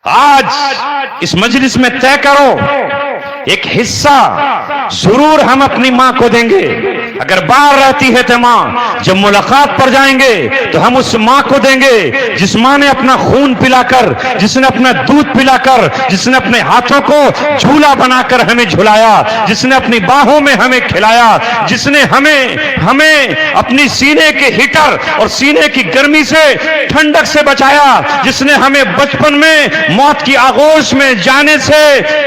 آج اس مجلس میں طے کرو ایک حصہ ضرور ہم اپنی ماں کو دیں گے. اگر باہر رہتی ہے تو ماں، جب ملاقات پر جائیں گے تو ہم اس ماں کو دیں گے جس ماں نے اپنا خون پلا کر، جس نے اپنا دودھ پلا کر، جس نے اپنے ہاتھوں کو جھولا بنا کر ہمیں جھلایا، جس نے اپنی باہوں میں ہمیں کھلایا، جس نے ہمیں اپنی سینے کے ہیٹر اور سینے کی گرمی سے، ٹھنڈک سے بچایا، جس نے ہمیں بچپن میں موت کی آغوش میں جانے سے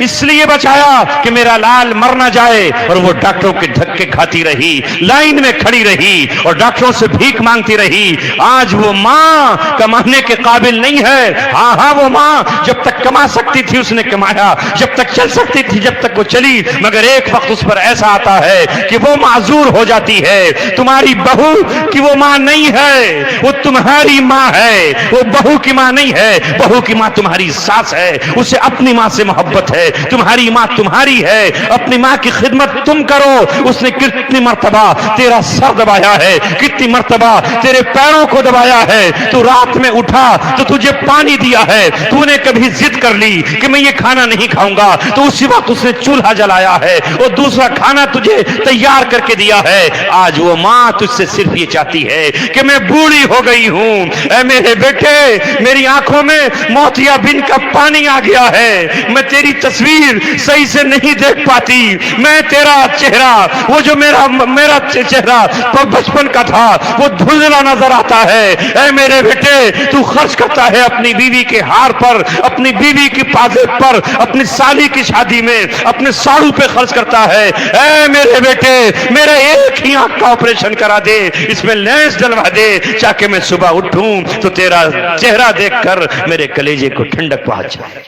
اس لیے بچایا کہ میرا لال مر نہ جائے، اور وہ ڈاکٹروں کے دھکے کھاتی رہی، لائن میں کھڑی رہی اور ڈاکٹروں سے بھیک مانگتی رہی. آج وہ ماں کمانے کے قابل نہیں ہے. ہاں وہ ماں جب تک کما سکتی تھی اس نے کمایا، جب تک چل سکتی تھی جب تک وہ چلی، مگر ایک وقت اس پر ایسا آتا ہے کہ وہ معذور ہو جاتی ہے. تمہاری بہو کی وہ ماں نہیں ہے، وہ تمہاری ماں ہے. وہ بہو کی ماں نہیں ہے، بہو کی ماں تمہاری ساس ہے. اسے اپنی ماں سے محبت ہے. تمہاری ماں تمہاری ہے، اپنی ماں کی خدمت تم کرو. اس نے کتنی مرتبہ تیرا سر دبایا ہے، کتنی مرتبہ تیرے پیروں کو دبایا ہے. تو رات میں اٹھا تو تجھے پانی دیا ہے. تو نے کبھی ضد کر لی کہ میں یہ کھانا نہیں کھاؤں گا، تو اسی وقت اس نے چولہا جلایا ہے اور دوسرا کھانا تجھے تیار کر کے دیا ہے. آج وہ ماں تجھ سے صرف یہ چاہتی ہے کہ میں بوڑھی ہو گئی ہوں، اے میرے بیٹے میری آنکھوں میں موتیا بن کا پانی آ گیا ہے، میں تیری تصویر صحیح سے نہیں دیکھ پاتی. میں تیرا چہرہ، وہ جو میرا چہرہ بچپن کا تھا وہ دھندلا نظر آتا ہے. اے میرے بیٹے تو خرچ کرتا ہے اپنی بیوی کے ہار پر، اپنی بیوی کی پازیب پر، اپنی سالی کی شادی میں اپنے ساڑو پہ خرچ کرتا ہے. اے میرے بیٹے میرا ایک ہی آنکھ کا آپریشن کرا دے، اس میں لینس ڈلوا دے، تاکہ میں صبح اٹھوں تو تیرا چہرہ دیکھ کر میرے کلیجے کو ٹھنڈک پہنچ جائے.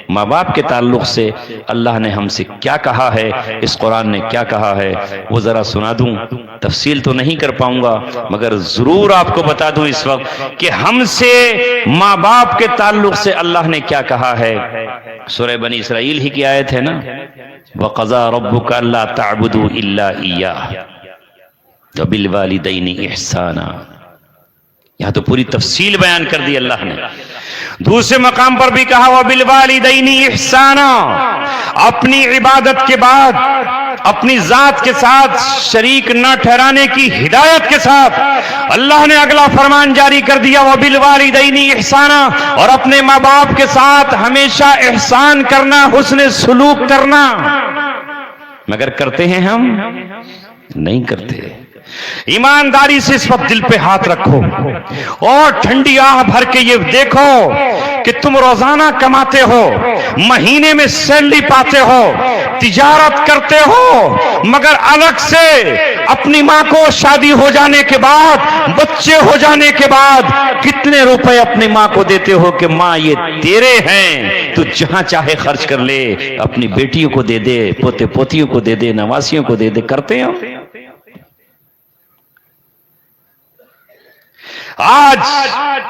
ماں باپ کے تعلق سے اللہ نے ہم سے کیا کہا ہے، اس قرآن نے کیا کہا ہے، وہ ذرا سنا دوں. تفصیل تو نہیں کر پاؤں گا مگر ضرور آپ کو بتا دوں اس وقت کہ ہم سے ماں باپ کے تعلق سے اللہ نے کیا کہا ہے. سورہ بنی اسرائیل ہی کی آیت ہے نا، وَقَضَى رَبُّكَ أَلَّا تَعْبُدُوا إِلَّا إِيَّاهُ وَبِالْوَالِدَيْنِ إِحْسَانًا. یہاں تو پوری تفصیل بیان کر دی اللہ نے. دوسرے مقام پر بھی کہا وَبِالْوَالِدَيْنِ إِحْسَانًا. اپنی عبادت کے بعد اپنی ذات کے ساتھ شریک نہ ٹھہرانے کی ہدایت کے ساتھ اللہ نے اگلا فرمان جاری کر دیا وَبِالْوَالِدَيْنِ إِحْسَانًا. اور اپنے ماں باپ کے ساتھ ہمیشہ احسان کرنا، حسن سلوک کرنا. مگر کرتے ہیں ہم؟ نہیں کرتے. ایمانداری سے اس وقت دل پہ ہاتھ رکھو اور ٹھنڈی آہ بھر کے یہ دیکھو کہ تم روزانہ کماتے ہو، مہینے میں سیلری پاتے ہو، تجارت کرتے ہو، مگر الگ سے اپنی ماں کو شادی ہو جانے کے بعد، بچے ہو جانے کے بعد کتنے روپے اپنی ماں کو دیتے ہو کہ ماں یہ تیرے ہیں، تو جہاں چاہے خرچ کر لے، اپنی بیٹیوں کو دے دے، پوتے پوتیوں کو دے دے، نواسیوں کو دے دے. کرتے ہیں. آج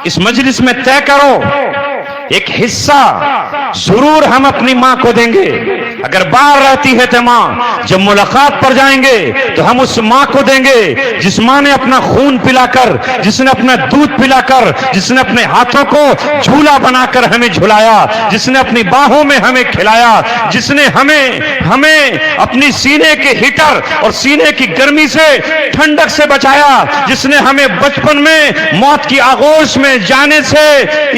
اس مجلس میں طے کرو ایک حصہ ضرور ہم اپنی ماں کو دیں گے. اگر باہر رہتی ہے تو ماں، جب ملاقات پر جائیں گے تو ہم اس ماں کو دیں گے جس ماں نے اپنا خون پلا کر، جس نے اپنا دودھ پلا کر، جس نے اپنے ہاتھوں کو جھولا بنا کر ہمیں جھلایا، جس نے اپنی باہوں میں ہمیں کھلایا، جس نے ہمیں اپنی سینے کے ہیٹر اور سینے کی گرمی سے، ٹھنڈک سے بچایا، جس نے ہمیں بچپن میں موت کی آغوش میں جانے سے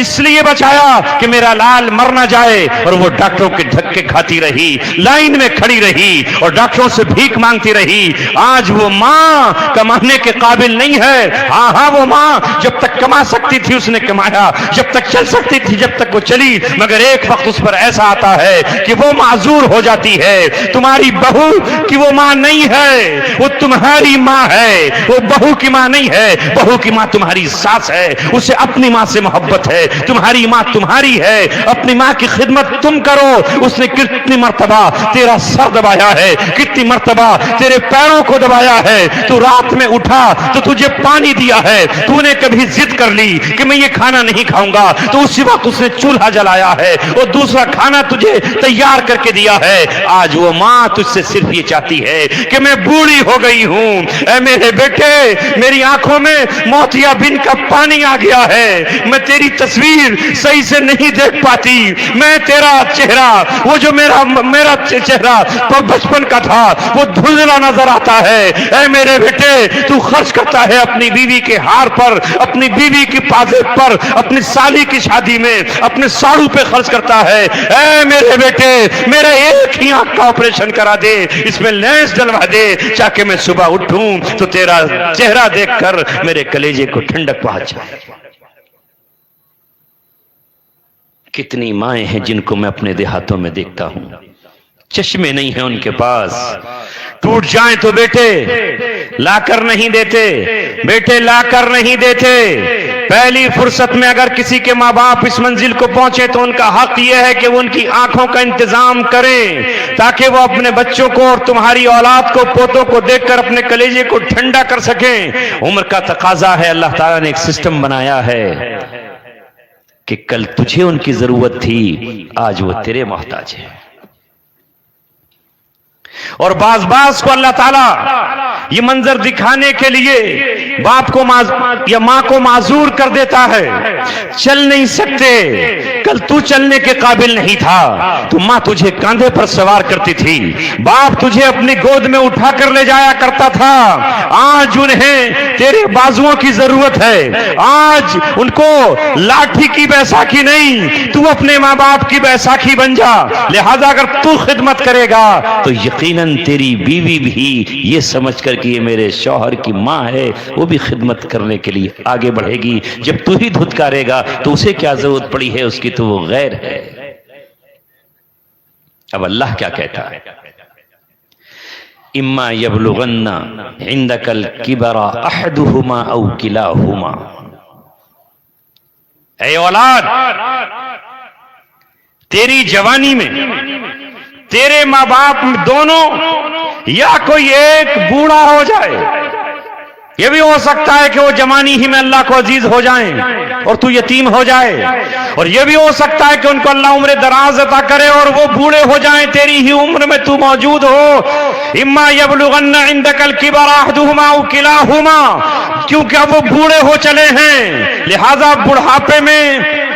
اس لیے بچایا کہ میرا لال مر نہ جائے، اور وہ ڈاکٹروں کے دھکے کھاتی رہی، لائن میں کھڑی رہی اور ڈاکٹروں سے بھیک مانگتی رہی. آج وہ ماں کمانے کے قابل نہیں ہے. ہاں وہ ماں جب تک کما سکتی تھی اس نے کمایا، جب تک چل سکتی تھی جب تک وہ چلی، مگر ایک وقت اس پر ایسا آتا ہے کہ وہ معذور ہو جاتی ہے. تمہاری بہو کی وہ ماں نہیں ہے، وہ تمہاری ماں ہے. وہ بہو کی ماں نہیں ہے، بہو کی ماں تمہاری ساس ہے. اسے اپنی ماں سے محبت ہے. تمہاری ماں تمہاری ہے، اپنی ماں کی خدمت تم کرو. اس نے کتنی مرتبہ مرتبہ تیرا سر دبایا ہے, کتنی مرتبہ تیرے پیروں کو دبایا ہے. تو رات میں اٹھا تو تجھے پانی دیا ہے, تو نے کبھی ضد کر لی کہ میں یہ کھانا نہیں کھاؤں گا, تو اسی وقت اس نے چولہا جلایا ہے اور دوسرا کھانا تجھے تیار کر کے دیا ہے. آج وہ ماں تجھ سے صرف یہ چاہتی ہے کہ میں بوڑھی ہو گئی ہوں, اے میرے بیٹے میری آنکھوں میں موتیا بن کا پانی آ گیا ہے, میں تیری تصویر صحیح سے نہیں دیکھ پاتی, میں تیرا چہرہ, وہ جو میرا چہرہ بچپن کا تھا وہ دھندلا نظر آتا ہے. اے میرے بیٹے تو خرچ کرتا ہے اپنی بیوی کے ہار پر, اپنی بیوی کی پازیب پر, اپنی سالی کی شادی میں اپنے ساڑو پہ خرچ کرتا ہے. اے میرے بیٹے میرے ایک ہی آنکھ کا آپریشن کرا دے, اس میں لینس ڈلوا دے, تاکہ میں صبح اٹھوں تو تیرا چہرہ دیکھ کر میرے کلیجے کو ٹھنڈک پہنچ جائے. کتنی مائیں ہیں جن کو میں اپنے دیہاتوں میں دیکھتا ہوں, چشمے نہیں ہیں ان کے پاس, ٹوٹ جائیں تو بیٹے لا کر نہیں دیتے, بیٹے لا کر نہیں دیتے. پہلی فرصت میں اگر کسی کے ماں باپ اس منزل کو پہنچے تو ان کا حق یہ ہے کہ وہ ان کی آنکھوں کا انتظام کریں, تاکہ وہ اپنے بچوں کو اور تمہاری اولاد کو, پوتوں کو دیکھ کر اپنے کلیجے کو ٹھنڈا کر سکیں. عمر کا تقاضا ہے, اللہ تعالیٰ نے ایک سسٹم بنایا ہے کہ کل تجھے ان کی ضرورت تھی, آج وہ تیرے محتاج ہے. اور بعض کو اللہ تعالیٰ یہ منظر دکھانے کے لیے باپ کو یا ماں کو معذور کر دیتا ہے. چل نہیں سکتے, کل تو چلنے کے قابل نہیں تھا تو ماں تجھے کاندھے پر سوار کرتی تھی, باپ تجھے اپنی گود میں اٹھا کر لے جایا کرتا تھا. آج انہیں تیرے بازوؤں کی ضرورت ہے, آج ان کو لاٹھی کی بیساکھی نہیں, تو اپنے ماں باپ کی بیساکھی بن جا. لہذا اگر تو خدمت کرے گا تو یقیناً تیری بیوی بھی یہ سمجھ کر کہ یہ میرے شوہر کی ماں ہے وہ بھی خدمت کرنے کے لیے آگے بڑھے گی. جب تو ہی دھتکارے گا تو اسے کیا ضرورت پڑی ہے, اس کی تو وہ غیر ہے. اب اللہ کیا کہتا ہے, اما یبلغن عندک الکبر احدہما او کلاہما. اے اولاد تیری جوانی میں تیرے ماں باپ دونوں یا کوئی ایک بوڑھا ہو جائے, یہ بھی ہو سکتا ہے کہ وہ جوانی ہی میں اللہ کو عزیز ہو جائیں اور تو یتیم ہو جائے, اور یہ بھی ہو سکتا ہے کہ ان کو اللہ عمر دراز عطا کرے اور وہ بوڑھے ہو جائیں تیری ہی عمر میں تو موجود ہو. اما یبلغن عندک الکبر احدہما او کلاہما, کیونکہ اب وہ بوڑھے ہو چلے ہیں, لہذا بڑھاپے میں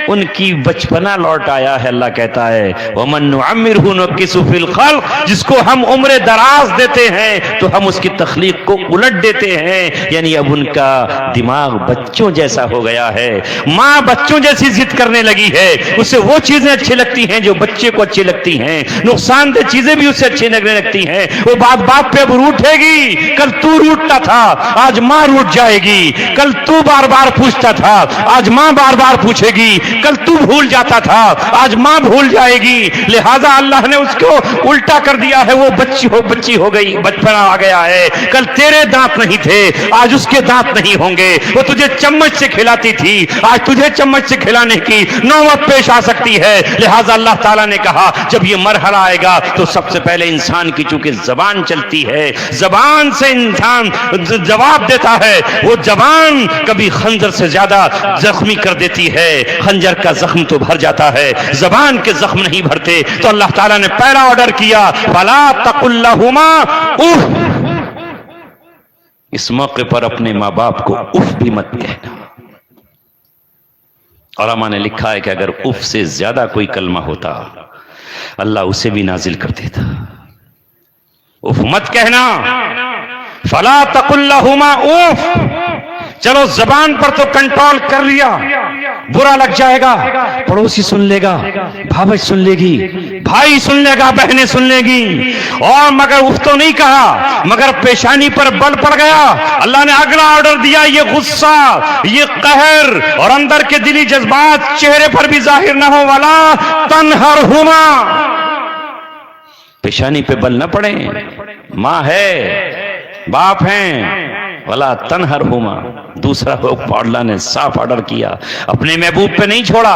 ان کی بچپنا لوٹ آیا ہے. اللہ کہتا ہے وَمَن نُعَمِّرْهُ نُنَكِّسُ فِي الْخَلْقِ, جس کو ہم عمر دراز دیتے ہیں تو ہم اس کی تخلیق کو الٹ دیتے ہیں. یعنی اب ان کا دماغ بچوں جیسا ہو گیا ہے, ماں بچوں جیسی ضد کرنے لگی ہے, اسے وہ چیزیں اچھی لگتی ہیں جو بچے کو اچھی لگتی ہیں, نقصان دہ چیزیں بھی اسے اچھی لگنے لگتی ہیں. وہ بات پہ اب روٹھے گی, کل تو روٹتا تھا آج ماں روٹ جائے گی, کل تو بار بار پوچھتا تھا آج ماں بار بار پوچھے گی, کل تو بھول جاتا تھا آج ماں بھول جائے گی. لہذا اللہ نے اس کو الٹا کر دیا ہے, وہ بچی ہو گئی, بچپنا آ گیا ہے. کل تیرے دانت نہیں تھے آج اس کے دانت نہیں ہوں گے, وہ تجھے چمچ سے کھلاتی تھی آج تجھے چمچ سے کھلانے کی نوبت پیش آ سکتی ہے. لہذا اللہ تعالیٰ نے کہا جب یہ مرحلہ آئے گا تو سب سے پہلے انسان کی چونکہ زبان چلتی ہے, زبان سے انسان جواب دیتا ہے, وہ زبان کبھی خنجر سے زیادہ زخمی کر دیتی ہے. خنجر کا زخم تو بھر جاتا ہے, زبان کے زخم نہیں بھرتے. تو اللہ تعالیٰ نے پہلا آرڈر کیا فَلَا تَقُلْ لَهُمَا اُفْ, اس موقع پر اپنے ماں باپ کو اف بھی مت کہنا. علماء نے لکھا ہے کہ اگر اف سے زیادہ کوئی کلمہ ہوتا اللہ اسے بھی نازل کر دیتا. اف مت کہنا, فلا تقل لہما اف. چلو زبان پر تو کنٹرول کر لیا, برا لگ جائے گا, پڑوسی سن لے گا, بھابج سن لے گی, بھائی سن لے گا, بہنیں سن لے گی, اور مگر اف تو نہیں کہا, مگر پیشانی پر بل پڑ گیا. اللہ نے اگلا آرڈر دیا, یہ غصہ, یہ قہر اور اندر کے دلی جذبات چہرے پر بھی ظاہر نہ ہو, والا تنہرہما, پیشانی پہ بل نہ پڑے, ماں ہے باپ ہیں, ولا تنہرہما. دوسرا اللہ نے صاف آرڈر کیا, اپنے محبوب پہ نہیں چھوڑا,